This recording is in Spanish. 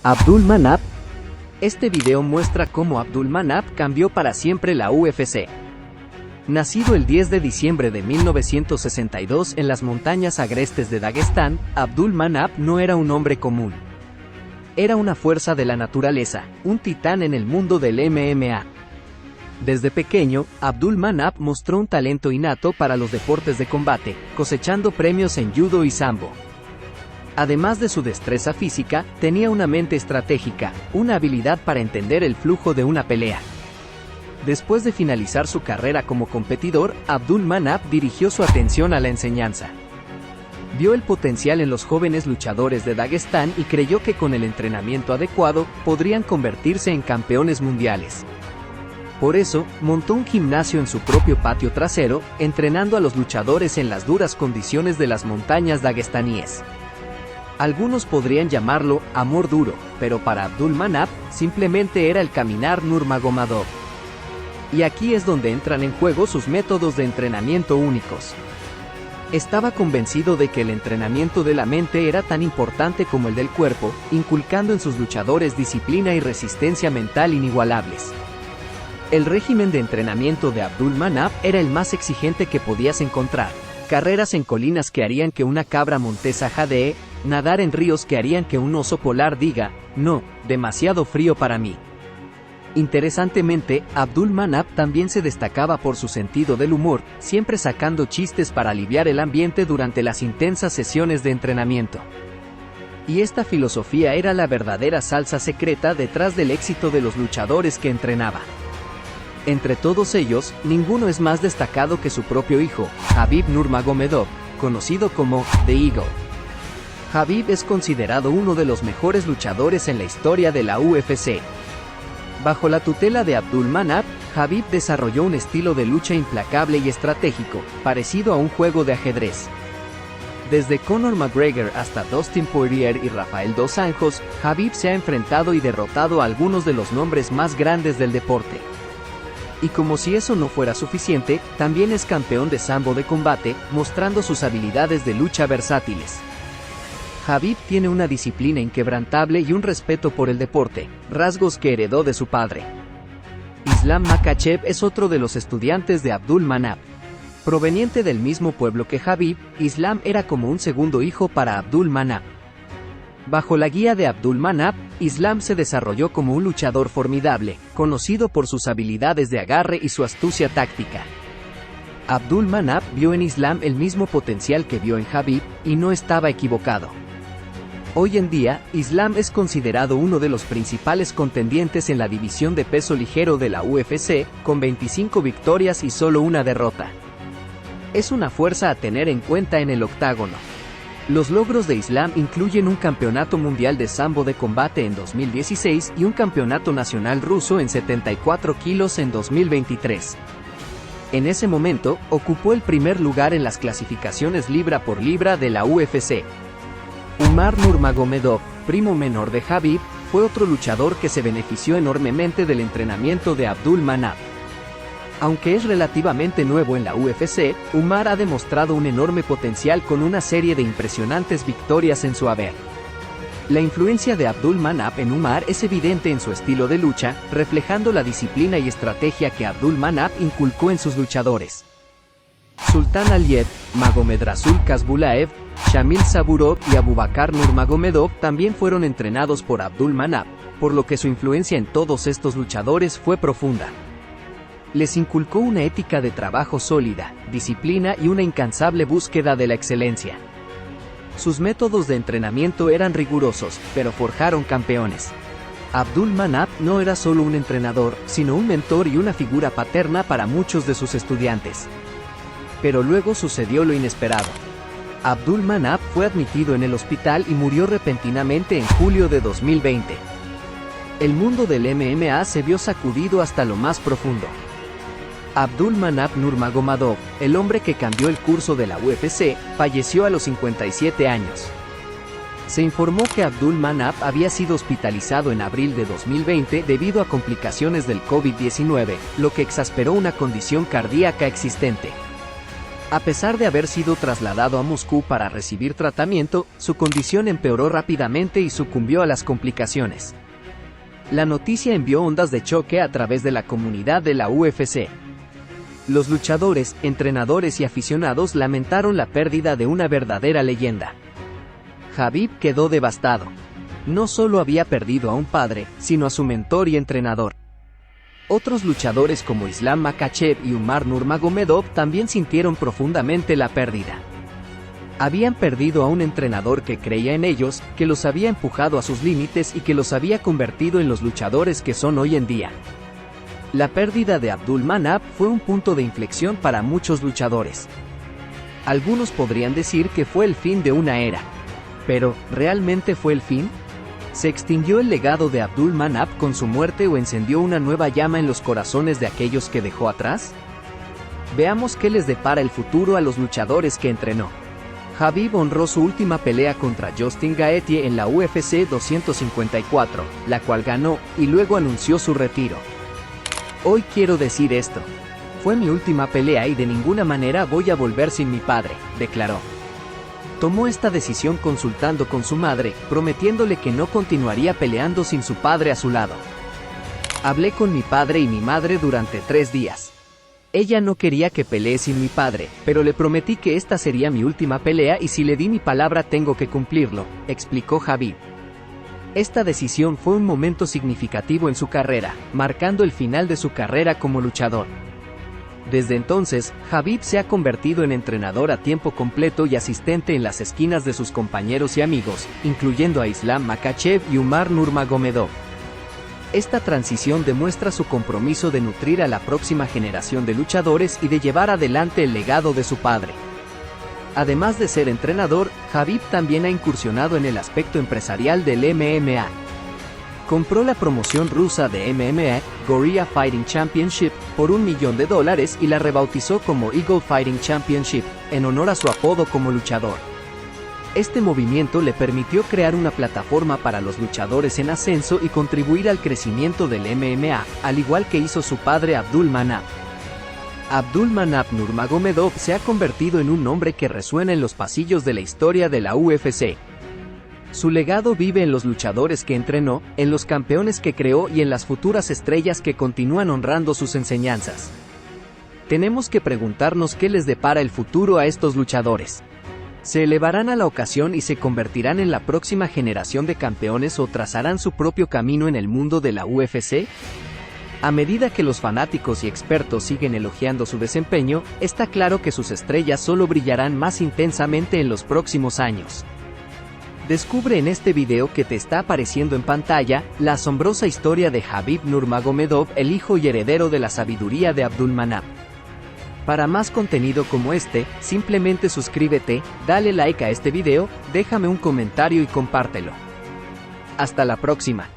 Abdul Manap. Este video muestra cómo Abdul Manap cambió para siempre la UFC. Nacido el 10 de diciembre de 1962 en las montañas agrestes de Dagestán, Abdul Manap no era un hombre común. Era una fuerza de la naturaleza, un titán en el mundo del MMA. Desde pequeño, Abdul Manap mostró un talento innato para los deportes de combate, cosechando premios en judo y sambo. Además de su destreza física, tenía una mente estratégica, una habilidad para entender el flujo de una pelea. Después de finalizar su carrera como competidor, Abdul Manap dirigió su atención a la enseñanza. Vio el potencial en los jóvenes luchadores de Dagestán y creyó que con el entrenamiento adecuado, podrían convertirse en campeones mundiales. Por eso, montó un gimnasio en su propio patio trasero, entrenando a los luchadores en las duras condiciones de las montañas dagestaníes. Algunos podrían llamarlo amor duro, pero para Abdul Manap, simplemente era el caminar Nurmagomedov. Y aquí es donde entran en juego sus métodos de entrenamiento únicos. Estaba convencido de que el entrenamiento de la mente era tan importante como el del cuerpo, inculcando en sus luchadores disciplina y resistencia mental inigualables. El régimen de entrenamiento de Abdul Manap era el más exigente que podías encontrar. Carreras en colinas que harían que una cabra montesa jadee, nadar en ríos que harían que un oso polar diga, no, demasiado frío para mí. Interesantemente, Abdul Manap también se destacaba por su sentido del humor, siempre sacando chistes para aliviar el ambiente durante las intensas sesiones de entrenamiento. Y esta filosofía era la verdadera salsa secreta detrás del éxito de los luchadores que entrenaba. Entre todos ellos, ninguno es más destacado que su propio hijo, Khabib Nurmagomedov, conocido como The Eagle. Khabib es considerado uno de los mejores luchadores en la historia de la UFC. Bajo la tutela de Abdul Manap, Khabib desarrolló un estilo de lucha implacable y estratégico, parecido a un juego de ajedrez. Desde Conor McGregor hasta Dustin Poirier y Rafael dos Anjos, Khabib se ha enfrentado y derrotado a algunos de los nombres más grandes del deporte. Y como si eso no fuera suficiente, también es campeón de sambo de combate, mostrando sus habilidades de lucha versátiles. Khabib tiene una disciplina inquebrantable y un respeto por el deporte, rasgos que heredó de su padre. Islam Makhachev es otro de los estudiantes de Abdul Manap. Proveniente del mismo pueblo que Khabib, Islam era como un segundo hijo para Abdul Manap. Bajo la guía de Abdul Manap, Islam se desarrolló como un luchador formidable, conocido por sus habilidades de agarre y su astucia táctica. Abdul Manap vio en Islam el mismo potencial que vio en Khabib, y no estaba equivocado. Hoy en día, Islam es considerado uno de los principales contendientes en la división de peso ligero de la UFC, con 25 victorias y solo una derrota. Es una fuerza a tener en cuenta en el octágono. Los logros de Islam incluyen un campeonato mundial de sambo de combate en 2016 y un campeonato nacional ruso en 74 kilos en 2023. En ese momento, ocupó el primer lugar en las clasificaciones libra por libra de la UFC. Umar Nurmagomedov, primo menor de Khabib, fue otro luchador que se benefició enormemente del entrenamiento de Abdul Manap. Aunque es relativamente nuevo en la UFC, Umar ha demostrado un enorme potencial con una serie de impresionantes victorias en su haber. La influencia de Abdul Manap en Umar es evidente en su estilo de lucha, reflejando la disciplina y estrategia que Abdul Manap inculcó en sus luchadores. Sultan Aliyev, Magomedrasul Khasbulaev, Shamil Saburov y Abubakar Nurmagomedov también fueron entrenados por Abdul Manap, por lo que su influencia en todos estos luchadores fue profunda. Les inculcó una ética de trabajo sólida, disciplina y una incansable búsqueda de la excelencia. Sus métodos de entrenamiento eran rigurosos, pero forjaron campeones. Abdul Manap no era solo un entrenador, sino un mentor y una figura paterna para muchos de sus estudiantes. Pero luego sucedió lo inesperado. Abdul Manap fue admitido en el hospital y murió repentinamente en julio de 2020. El mundo del MMA se vio sacudido hasta lo más profundo. Abdul Manap Nurmagomedov, el hombre que cambió el curso de la UFC, falleció a los 57 años. Se informó que Abdul Manap había sido hospitalizado en abril de 2020 debido a complicaciones del COVID-19, lo que exasperó una condición cardíaca existente. A pesar de haber sido trasladado a Moscú para recibir tratamiento, su condición empeoró rápidamente y sucumbió a las complicaciones. La noticia envió ondas de choque a través de la comunidad de la UFC. Los luchadores, entrenadores y aficionados lamentaron la pérdida de una verdadera leyenda. Khabib quedó devastado. No solo había perdido a un padre, sino a su mentor y entrenador. Otros luchadores como Islam Makhachev y Umar Nurmagomedov también sintieron profundamente la pérdida. Habían perdido a un entrenador que creía en ellos, que los había empujado a sus límites y que los había convertido en los luchadores que son hoy en día. La pérdida de Abdulmanap fue un punto de inflexión para muchos luchadores. Algunos podrían decir que fue el fin de una era. Pero, ¿realmente fue el fin? ¿Se extinguió el legado de Abdulmanap con su muerte o encendió una nueva llama en los corazones de aquellos que dejó atrás? Veamos qué les depara el futuro a los luchadores que entrenó. Khabib honró su última pelea contra Justin Gaethje en la UFC 254, la cual ganó, y luego anunció su retiro. Hoy quiero decir esto. Fue mi última pelea y de ninguna manera voy a volver sin mi padre, declaró. Tomó esta decisión consultando con su madre, prometiéndole que no continuaría peleando sin su padre a su lado. Hablé con mi padre y mi madre durante 3 días. Ella no quería que pelee sin mi padre, pero le prometí que esta sería mi última pelea y si le di mi palabra tengo que cumplirlo, explicó Khabib. Esta decisión fue un momento significativo en su carrera, marcando el final de su carrera como luchador. Desde entonces, Khabib se ha convertido en entrenador a tiempo completo y asistente en las esquinas de sus compañeros y amigos, incluyendo a Islam Makhachev y Umar Nurmagomedov. Esta transición demuestra su compromiso de nutrir a la próxima generación de luchadores y de llevar adelante el legado de su padre. Además de ser entrenador, Khabib también ha incursionado en el aspecto empresarial del MMA. Compró la promoción rusa de MMA, Gorilla Fighting Championship, por $1 millón y la rebautizó como Eagle Fighting Championship, en honor a su apodo como luchador. Este movimiento le permitió crear una plataforma para los luchadores en ascenso y contribuir al crecimiento del MMA, al igual que hizo su padre Abdulmanap. Abdulmanap Nurmagomedov se ha convertido en un nombre que resuena en los pasillos de la historia de la UFC. Su legado vive en los luchadores que entrenó, en los campeones que creó y en las futuras estrellas que continúan honrando sus enseñanzas. Tenemos que preguntarnos qué les depara el futuro a estos luchadores. ¿Se elevarán a la ocasión y se convertirán en la próxima generación de campeones o trazarán su propio camino en el mundo de la UFC? A medida que los fanáticos y expertos siguen elogiando su desempeño, está claro que sus estrellas solo brillarán más intensamente en los próximos años. Descubre en este video que te está apareciendo en pantalla, la asombrosa historia de Khabib Nurmagomedov, el hijo y heredero de la sabiduría de Abdulmanap. Para más contenido como este, simplemente suscríbete, dale like a este video, déjame un comentario y compártelo. Hasta la próxima.